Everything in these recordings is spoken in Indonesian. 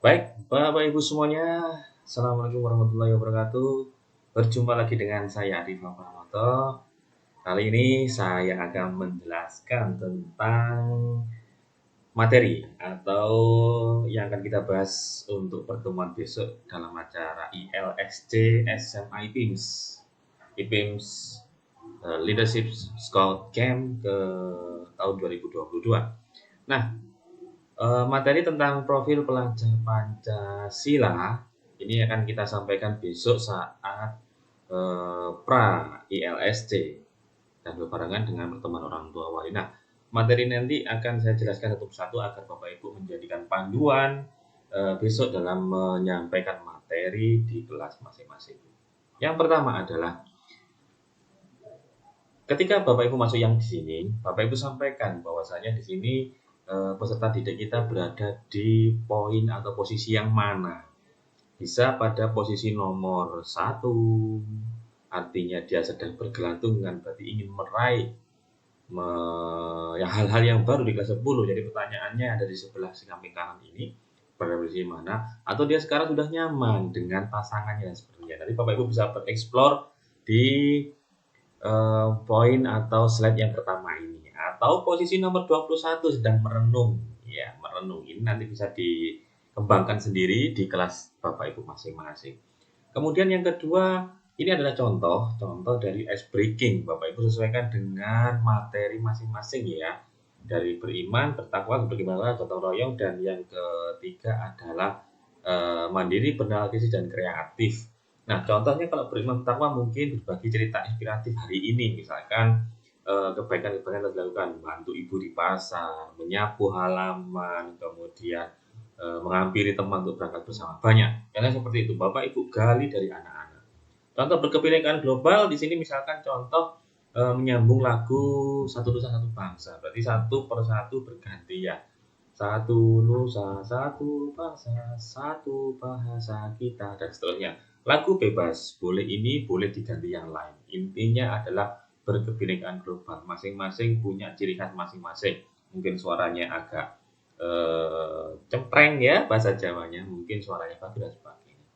Baik, Bapak Ibu semuanya, Assalamualaikum warahmatullahi wabarakatuh. Berjumpa lagi dengan saya Arif Pranoto. Kali ini saya akan menjelaskan tentang materi atau yang akan kita bahas untuk pertemuan besok dalam acara ILXC SMA IPIMS. IPIMS Leadership Scout Camp ke tahun 2022. Nah, materi tentang profil pelajar Pancasila ini akan kita sampaikan besok saat pra ILSC dan berbarengan dengan pertemuan orang tua wali. Nah, materi nanti akan saya jelaskan satu persatu agar Bapak Ibu menjadikan panduan besok dalam menyampaikan materi di kelas masing-masing. Yang pertama adalah ketika Bapak Ibu masuk yang di sini, Bapak Ibu sampaikan bahwasanya di sini peserta didik kita berada di poin atau posisi yang mana. Bisa pada posisi nomor 1, artinya dia sedang bergelantungan, berarti ingin meraih hal-hal yang baru di kelas 10. Jadi pertanyaannya ada di sebelah samping kanan ini, pada posisi mana, atau dia sekarang sudah nyaman dengan pasangannya dan sebagainya. Nanti Bapak Ibu bisa bereksplor di poin atau slide yang pertama ini, atau posisi nomor 21 sedang merenung. Ya, merenung ini nanti bisa dikembangkan sendiri di kelas Bapak Ibu masing-masing. Kemudian yang kedua, ini adalah contoh dari ice breaking. Bapak Ibu sesuaikan dengan materi masing-masing ya. Dari beriman, bertakwa, bagaimana, gotong royong, dan yang ketiga adalah mandiri, beranalisis, dan kreatif. Nah, contohnya kalau beriman bertakwa mungkin berbagi cerita inspiratif hari ini, misalkan kebaikan-kebaikan yang dilakukan, bantu ibu di pasar, menyapu halaman, kemudian menghampiri teman untuk berangkat bersama, banyak. Karena seperti itu, Bapak Ibu gali dari anak-anak. Contoh berkebinekaan global di sini misalkan contoh menyambung lagu Satu Nusa Satu Bangsa, berarti satu persatu berganti ya. Satu nusa, satu bangsa, satu bahasa kita, dan seterusnya. Lagu bebas, boleh ini, boleh diganti yang lain. Intinya adalah berkebinekaan global. Masing-masing punya ciri khas masing-masing. Mungkin suaranya agak cempreng ya bahasa Jawanya, mungkin suaranya bagus dan sebagainya.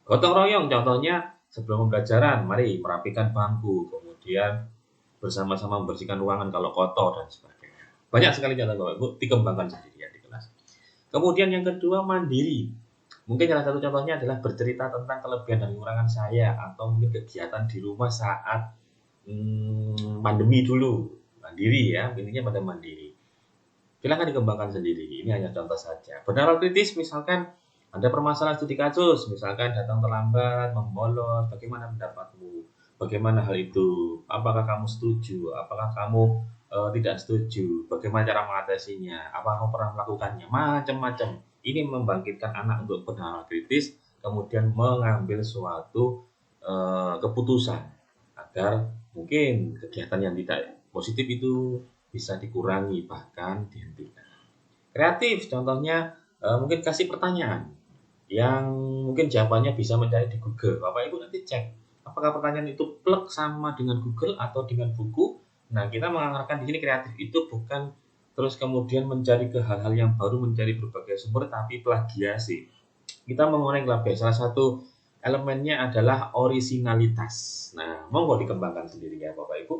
Gotong royong contohnya sebelum pembelajaran, mari merapikan bangku, kemudian bersama-sama membersihkan ruangan kalau kotor dan sebagainya. Banyak sekali contoh Bapak Ibu, dikembangkan sendiri ya di kelas. Kemudian yang kedua, mandiri. Mungkin salah satu contohnya adalah bercerita tentang kelebihan dan kekurangan saya, atau mungkin kegiatan di rumah saat pandemi dulu. Mandiri ya, intinya pada mandiri. Silakan dikembangkan sendiri, ini hanya contoh saja. Benar kritis, misalkan ada permasalahan studi kasus, misalkan datang terlambat, membolos, bagaimana pendapatmu? Bagaimana hal itu? Apakah kamu setuju? Apakah kamu tidak setuju? Bagaimana cara mengatasinya? Apakah kamu pernah melakukannya? Macam-macam. Ini membangkitkan anak untuk benar kritis, kemudian mengambil suatu keputusan agar mungkin kegiatan yang tidak positif itu bisa dikurangi, bahkan dihentikan. Kreatif, contohnya mungkin kasih pertanyaan yang mungkin jawabannya bisa mencari di Google. Bapak Ibu nanti cek apakah pertanyaan itu plek sama dengan Google atau dengan buku. Nah, kita mengarahkan di sini kreatif itu bukan terus kemudian mencari ke hal-hal yang baru, mencari berbagai sumber, tapi plagiasi. Kita mengurangi label. Salah satu elemennya adalah orisinalitas. Nah, monggo dikembangkan sendiri ya Bapak Ibu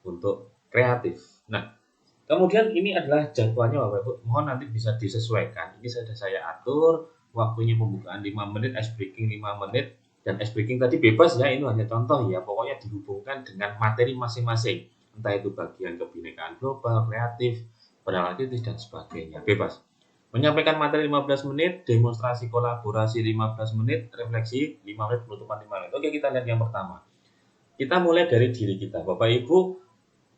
untuk kreatif. Nah, kemudian ini adalah jadwalnya Bapak Ibu. Mohon nanti bisa disesuaikan. Ini sudah saya atur waktunya pembukaan 5 menit, ice breaking 5 menit, dan ice breaking tadi bebas ya, ini hanya contoh ya. Pokoknya dihubungkan dengan materi masing-masing. Entah itu bagian kebinekaan global, kreatif, penanganan dan sebagainya. Bebas. Menyampaikan materi 15 menit, demonstrasi kolaborasi 15 menit, refleksi 5 menit, penutupan 5 menit. Oke, kita lihat yang pertama. Kita mulai dari diri kita. Bapak Ibu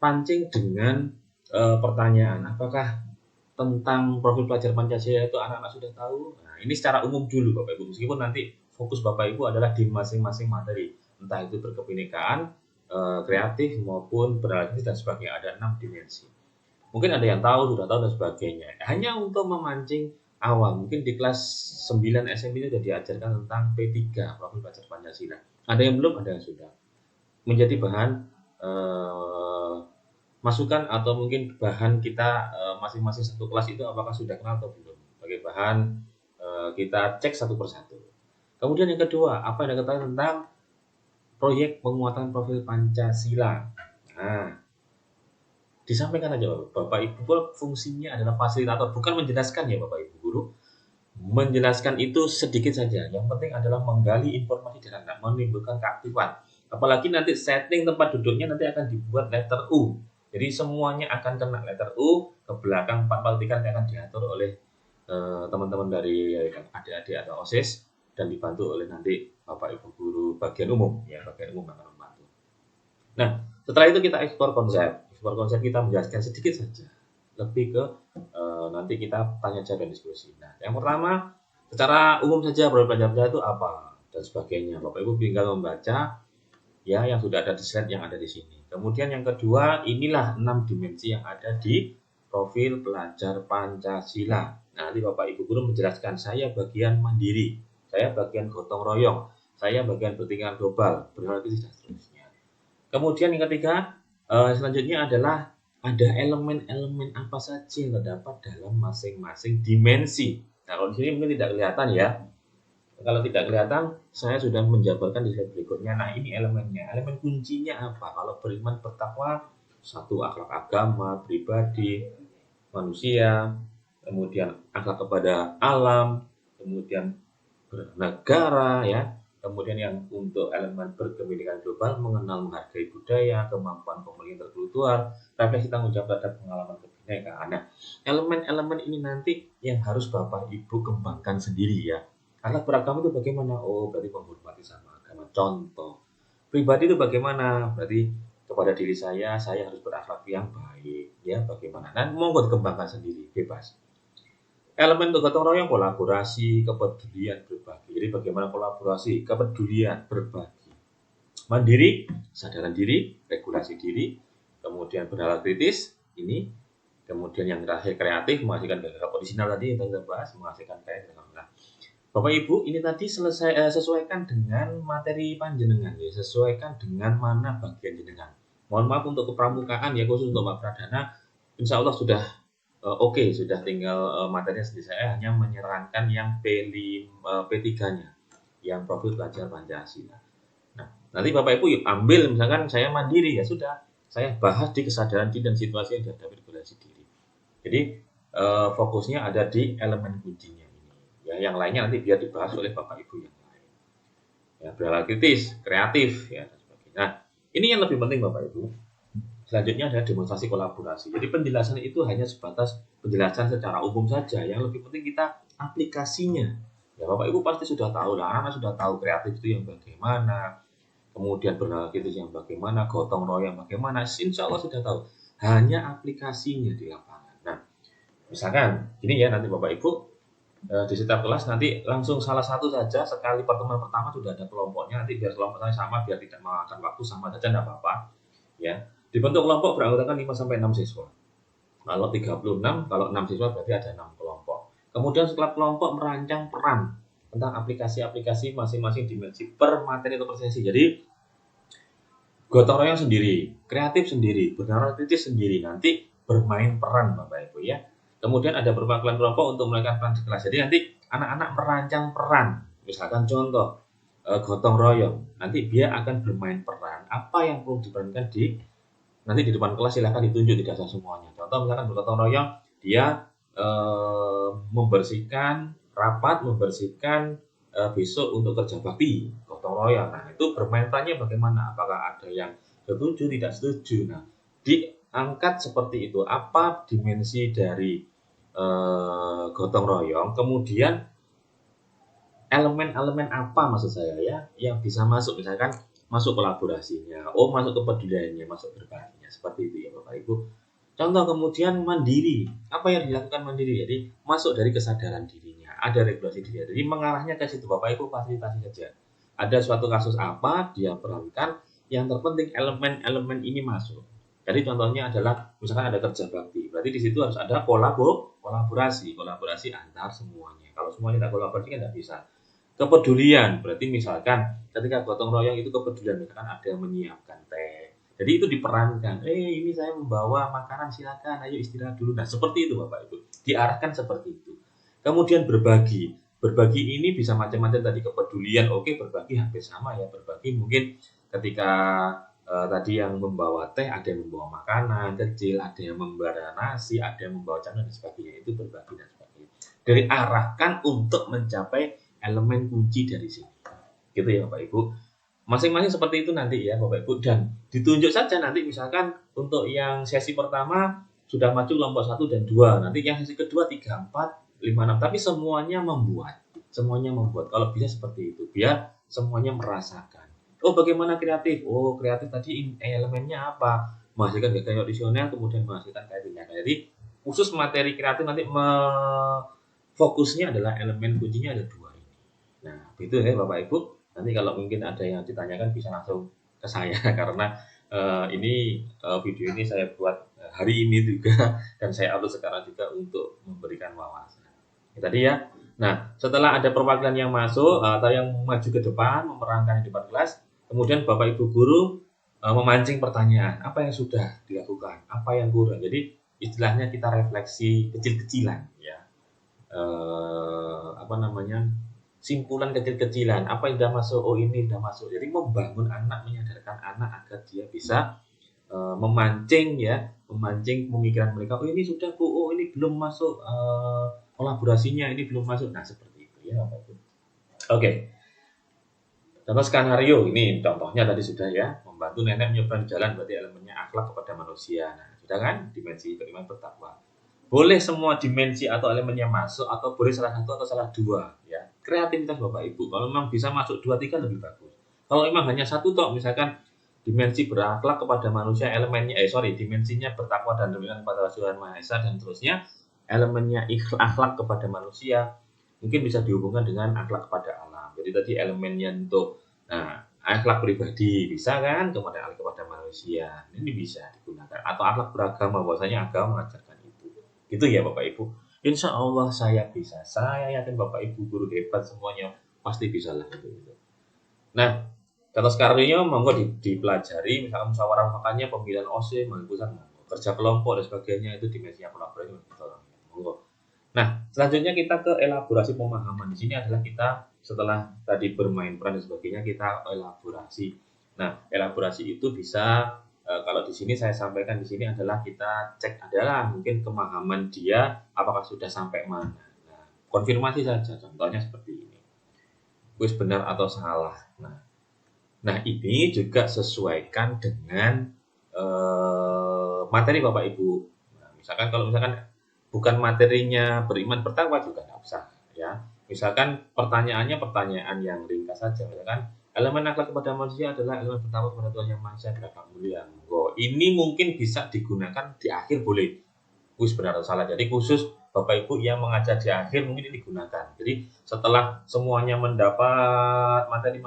pancing dengan pertanyaan, apakah tentang profil pelajar Pancasila itu anak-anak sudah tahu? Nah, ini secara umum dulu Bapak Ibu, meskipun nanti fokus Bapak Ibu adalah di masing-masing materi, entah itu berkebinekaan, kreatif maupun berarti dan sebagainya, ada 6 dimensi. Mungkin ada yang tahu, sudah tahu dan sebagainya. Hanya untuk memancing awal, mungkin di kelas 9 SMP itu sudah diajarkan tentang P3, profil pelajar Pancasila. Ada yang belum, ada yang sudah. Menjadi bahan masukan atau mungkin bahan kita masing-masing satu kelas itu apakah sudah kenal atau belum, sebagai bahan kita cek satu persatu. Kemudian yang kedua, apa yang diketahui tentang proyek penguatan profil Pancasila. Nah, disampaikan aja Bapak Ibu, fungsinya adalah fasilitator, bukan menjelaskan ya Bapak Ibu guru. Menjelaskan itu sedikit saja. Yang penting adalah menggali informasi dan menimbulkan keaktifan. Apalagi nanti setting tempat duduknya nanti akan dibuat letter U. Jadi semuanya akan kena letter U, ke belakang 443 akan diatur oleh teman-teman dari adik-adik atau OSIS dan dibantu oleh nanti Bapak Ibu guru bagian umum ya, bagian umum akan membantu. Nah, setelah itu kita ekspor konsep. Ekspor konsep kita menjelaskan sedikit saja. Lebih ke nanti kita tanya jawab dan diskusi. Nah, yang pertama secara umum saja profil pelajar itu apa dan sebagainya. Bapak Ibu tinggal membaca ya yang sudah ada di slide yang ada di sini. Kemudian yang kedua, inilah 6 dimensi yang ada di profil pelajar Pancasila. Nah, nanti Bapak Ibu guru menjelaskan saya bagian mandiri, saya bagian gotong royong, saya bagian bertingkat global, berarti dan seterusnya. Kemudian yang ketiga, selanjutnya adalah ada elemen-elemen apa saja yang terdapat dalam masing-masing dimensi. Nah, kalau di sini mungkin tidak kelihatan ya. Kalau tidak kelihatan, saya sudah menjabarkan di slide berikutnya. Nah, ini elemennya. Elemen kuncinya apa? Kalau beriman bertakwa, satu akhlak agama, pribadi, manusia, kemudian akhlak kepada alam, kemudian bernegara, ya. Kemudian yang untuk elemen berkepentingan global, mengenal menghargai budaya, kemampuan komunikasi interkultural, refleksi tanggung jawab terhadap pengalaman kebinekaan. Nah, elemen-elemen ini nanti yang harus Bapak Ibu kembangkan sendiri ya. Akhlak beragama itu bagaimana? Oh, berarti menghormati sama agama. Contoh. Pribadi itu bagaimana? Berarti kepada diri saya harus berakhlak yang baik. Ya, bagaimana? Dan monggo dikembangkan sendiri, bebas. Elemen untuk gotong royong, kolaborasi, kepedulian, berbagi. Jadi bagaimana kolaborasi, kepedulian, berbagi. Mandiri, kesadaran diri, regulasi diri, kemudian bernalar kritis, ini. Kemudian yang terakhir kreatif, menghasilkan gagasan orisinal tadi yang kita bahas, menghasilkan karya. Nah, Bapak Ibu, ini tadi sesuaikan dengan materi panjenengan ya, sesuaikan dengan mana bagian jenengan. Mohon maaf untuk kepramukaan ya, khusus untuk Mbak Pradana, insya Allah sudah oke, sudah tinggal materinya sendiri. Saya hanya menyarankan yang P3-nya, yang profil pelajar Pancasila. Nah, nanti Bapak Ibu yuk ambil, misalkan saya mandiri ya sudah, saya bahas di kesadaran diri dan situasi yang dihadapi regulasi diri. Jadi fokusnya ada di elemen kuncinya ini. Ya, yang lainnya nanti biar dibahas oleh Bapak Ibu yang lain. Ya, bernalar kritis, kreatif, ya dan sebagainya. Nah, ini yang lebih penting Bapak Ibu. Selanjutnya adalah demonstrasi kolaborasi. Jadi penjelasan itu hanya sebatas penjelasan secara umum saja. Yang lebih penting kita aplikasinya. Ya Bapak Ibu pasti sudah tahu lah, anak sudah tahu kreatif itu yang bagaimana, kemudian bernalar kritis yang bagaimana, gotong royong bagaimana. Insya Allah sudah tahu. Hanya aplikasinya di lapangan. Nah, misalkan ini ya nanti Bapak Ibu di setiap kelas nanti langsung salah satu saja sekali pertemuan pertama sudah ada kelompoknya. Nanti biar kelompoknya sama, biar tidak memakan waktu sama saja tidak apa-apa. Ya. Dibentuk kelompok beranggotakan 5 sampai 6 siswa. Kalau 36, kalau 6 siswa berarti ada 6 kelompok. Kemudian setelah kelompok merancang peran tentang aplikasi-aplikasi masing-masing dimensi per materi atau per sesi. Jadi gotong royong sendiri, kreatif sendiri, bernalar kritis sendiri, nanti bermain peran Bapak Ibu ya. Kemudian ada perwakilan kelompok untuk melakukan peran di kelas. Jadi nanti anak-anak merancang peran. Misalkan contoh gotong royong, nanti dia akan bermain peran. Apa yang perlu diperankan nanti di depan kelas silahkan ditunjuk, tidak usah semuanya. Contoh misalkan bergotong royong, dia membersihkan rapat, membersihkan besok untuk kerja bakti, gotong royong. Nah itu bermain perannya bagaimana? Apakah ada yang setuju, tidak setuju? Nah diangkat seperti itu. Apa dimensi dari gotong royong? Kemudian elemen-elemen apa maksud saya ya yang bisa masuk, misalkan masuk kolaborasinya, masuk kepeduliannya, masuk berbaginya, seperti itu ya Bapak Ibu. Contoh kemudian mandiri, apa yang dilakukan mandiri? Jadi masuk dari kesadaran dirinya, ada regulasi diri. Jadi mengarahnya ke situ Bapak Ibu fasilitasi saja. Ada suatu kasus apa dia perankan, yang terpenting elemen-elemen ini masuk. Jadi contohnya adalah misalkan ada kerja bakti, berarti di situ harus ada kolaborasi antar semuanya. Kalau semuanya tidak kolaborasi kan tidak bisa. Kepedulian, berarti misalkan ketika gotong royong itu kepedulian, misalkan ada yang menyiapkan teh, jadi itu diperankan, ini saya membawa makanan, silakan, ayo istirahat dulu. Nah seperti itu Bapak Ibu, diarahkan seperti itu. Kemudian berbagi, berbagi ini bisa macam-macam tadi, kepedulian, oke, berbagi hampir sama ya, berbagi mungkin ketika tadi yang membawa teh, ada yang membawa makanan kecil, ada yang membawa nasi, ada yang membawa camilan dan sebagainya, itu berbagi dan sebagainya. Diarahkan untuk mencapai elemen kunci dari sini. Gitu ya Bapak Ibu. Masing-masing seperti itu nanti ya Bapak Ibu, dan ditunjuk saja nanti misalkan untuk yang sesi pertama sudah maju kelompok 1 dan 2, nanti yang sesi kedua 3, 4, 5, 6, tapi semuanya membuat, kalau bisa seperti itu, biar semuanya merasakan. Oh, bagaimana kreatif? Oh, kreatif tadi elemennya apa? Menghasilkan gaya audisional, kemudian menghasilkan kayak jadi khusus materi kreatif nanti fokusnya adalah elemen kuncinya ada 2 ini. Nah, itu ya Bapak Ibu. Nanti kalau mungkin ada yang ditanyakan bisa langsung ke saya karena video ini saya buat hari ini juga dan saya upload sekarang juga untuk memberikan wawasan. Tadi ya. Nah, setelah ada perwakilan yang masuk atau yang maju ke depan memerankan di depan kelas, kemudian Bapak Ibu guru memancing pertanyaan, apa yang sudah dilakukan, apa yang kurang. Jadi istilahnya kita refleksi kecil-kecilan ya. Simpulan kecil-kecilan, apa yang sudah masuk, oh ini sudah masuk. Jadi membangun anak, menyadarkan anak agar dia bisa memancing pemikiran mereka, oh ini sudah Bu, oh ini belum masuk kolaborasinya, ini belum masuk. Nah, seperti itu ya Bapak Ibu. Oke. Contoh skenario ini contohnya tadi sudah ya, membantu nenek menyeberang jalan, berarti elemennya akhlak kepada manusia. Nah, sudah kan, dimensi beriman bertakwa. Boleh semua dimensi atau elemennya masuk, atau boleh salah satu atau salah dua ya. Kreativitas Bapak Ibu. Kalau memang bisa masuk 2, 3 lebih bagus. Kalau memang hanya satu toh, misalkan dimensi berakhlak kepada manusia, dimensinya bertakwa dan beriman kepada Tuhan Maha Esa dan terusnya, elemennya akhlak kepada manusia mungkin bisa dihubungkan dengan akhlak kepada alam. Jadi tadi elemennya untuk akhlak pribadi bisa kan, kemudian akhlak kepada manusia ini bisa digunakan, atau akhlak beragama, bahwasanya agama mengajarkan itu. Gitu ya Bapak Ibu. Insya Allah saya bisa. Saya yakin Bapak Ibu guru hebat semuanya pasti bisa lah itu. Nah, contoh skenario monggo dipelajari, misalkan musyawarah mufakat, pemilihan OSIS, pusat, kerja kelompok dan sebagainya, itu dimensinya kolaborasi. Monggo. Nah, selanjutnya kita ke elaborasi pemahaman. Di sini adalah kita setelah tadi bermain peran dan sebagainya, kita elaborasi. Nah, elaborasi itu bisa kalau di sini saya sampaikan di sini adalah kita cek adalah mungkin pemahaman dia apakah sudah sampai mana. Nah, konfirmasi saja. Contohnya seperti ini. Wis benar atau salah. Nah, ini juga sesuaikan dengan materi Bapak Ibu. Nah, kalau misalkan bukan materinya beriman bertakwa juga nggak usah ya. Misalkan pertanyaannya pertanyaan yang ringkas saja, misalkan elemen akhlak kepada manusia adalah elemen pertama kepada Tuhan Yang Maha Esa, beragam mulia. Ini mungkin bisa digunakan di akhir, boleh. Wis benar atau salah. Jadi khusus Bapak Ibu yang mengajar di akhir mungkin ini digunakan. Jadi setelah semuanya mendapat materi,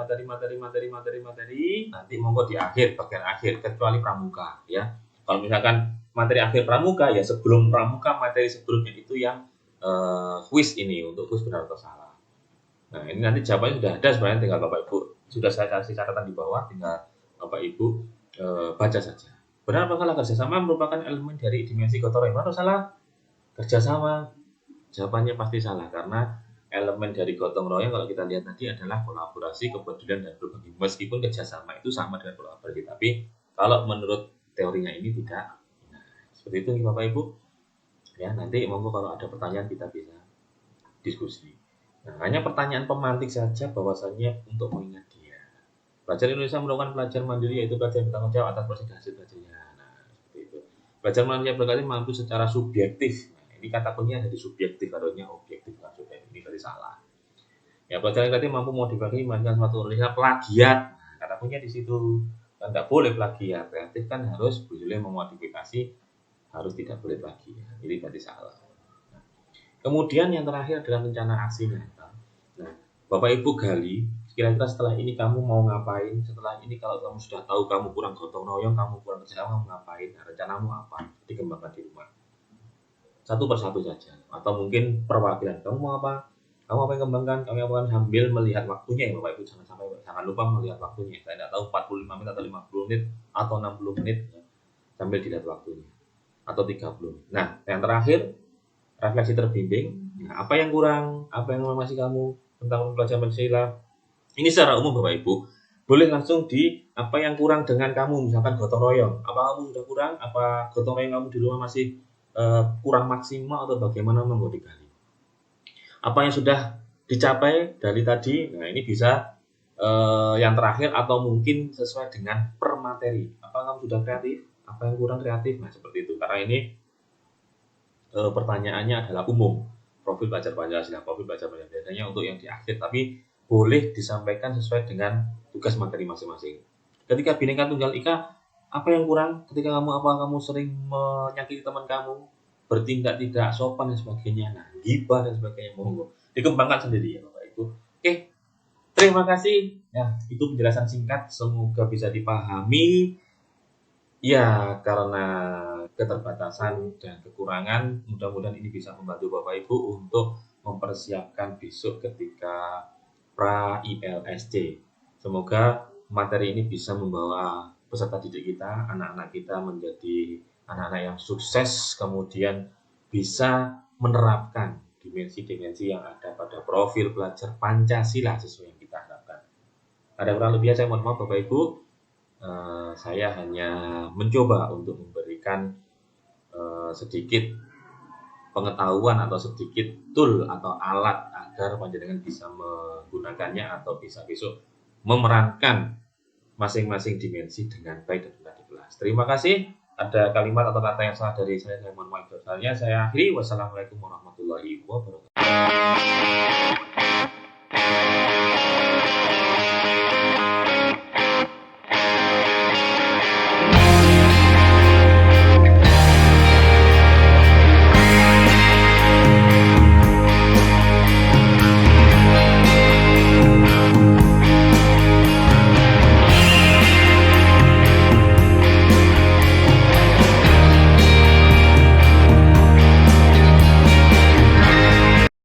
nanti monggo di akhir, bagian akhir, kecuali pramuka ya. Kalau misalkan materi akhir pramuka ya, sebelum pramuka materi sebelumnya itu yang quiz ini, untuk quiz benar atau salah. Nah, ini nanti jawabannya sudah ada sebenarnya, tinggal Bapak Ibu, sudah saya kasih catatan di bawah, tinggal Bapak Ibu baca saja. Benar atau salah? Kerjasama merupakan elemen dari dimensi gotong royong. Benar atau salah? Kerjasama. Jawabannya pasti salah, karena elemen dari gotong royong kalau kita lihat tadi adalah kolaborasi, kepedulian, dan berbagi. Meskipun kerjasama itu sama dengan kolaborasi, tapi kalau menurut teorinya ini tidak. Nah, seperti itu nih Bapak Ibu. Ya, nanti monggo kalau ada pertanyaan kita bisa diskusi. Nah, hanya pertanyaan pemantik saja bahwasannya untuk mengingat dia. Pelajar Indonesia merupakan pelajar mandiri, yaitu pelajar yang bertanggung jawab atas proses hasil belajarnya. Nah, seperti itu. Pelajar mandiri berarti mampu secara subjektif. Nah, ini kata kuncinya dari subjektif, harusnya objektif, bukan subjektif. Ini berarti salah. Ya, pelajar yang mampu modifikasi menghasilkan suatu tulisan plagiat. Nah, kata kuncinya di situ. Kan tidak boleh plagiat. Kreatif kan harus boleh memodifikasi, harus tidak boleh plagiat. Ini berarti salah. Nah, kemudian yang terakhir adalah rencana aksi nyata. Nah, Bapak Ibu gali, kira-kira setelah ini kamu mau ngapain? Setelah ini kalau kamu sudah tahu kamu kurang gotong royong, kamu kurang kerja, kamu ngapain? Nah, rencanamu apa? Dikembangkan di rumah. Satu persatu saja. Atau mungkin perwakilan. Kamu mau apa? Kamu apa yang kembangkan? Kamu akan sambil melihat waktunya ya Bapak Ibu. Jangan lupa melihat waktunya. Saya tidak tahu 45 menit atau 50 menit atau 60 menit ya. Sambil dilihat waktunya. Atau 30 menit. Nah, yang terakhir, refleksi terbimbing Nah, apa yang kurang, apa yang masih kamu tentang pelajaran Pancasila. Ini secara umum Bapak Ibu, boleh langsung di apa yang kurang dengan kamu, misalkan gotong royong. Apa kamu sudah kurang? Apa gotong royong kamu di rumah masih kurang maksimal atau bagaimana monggo digali. Apa yang sudah dicapai dari tadi, nah ini bisa yang terakhir atau mungkin sesuai dengan per materi. Apa kamu sudah kreatif? Apa yang kurang kreatif? Nah seperti itu. Karena ini pertanyaannya adalah umum. Profil belajar Pancasila, profil belajar Pancasila biasanya untuk yang di akhir, tapi boleh disampaikan sesuai dengan tugas materi masing-masing. Ketika Bhinneka Tunggal Ika, apa yang kurang? Ketika kamu sering menyakiti teman kamu, bertindak tidak sopan dan sebagainya, nah gibah dan sebagainya, monggo dikembangkan sendiri ya Bapak Ibu. Oke, terima kasih. Ya, itu penjelasan singkat, semoga bisa dipahami. Ya, karena keterbatasan dan kekurangan, mudah-mudahan ini bisa membantu Bapak Ibu untuk mempersiapkan besok ketika pra ILSC. Semoga materi ini bisa membawa peserta didik kita, anak-anak kita menjadi anak-anak yang sukses, kemudian bisa menerapkan dimensi-dimensi yang ada pada profil belajar Pancasila sesuai yang kita harapkan. Ada kurang lebih saya mohon maaf Bapak Ibu. Saya hanya mencoba untuk memberikan sedikit pengetahuan atau sedikit tool atau alat agar panjenengan bisa menggunakannya atau bisa besok memerankan masing-masing dimensi dengan baik dan benar di kelas. Terima kasih. Ada kalimat atau kata yang salah dari saya mohon maaf. Saya akhiri. Wassalamualaikum warahmatullahi wabarakatuh.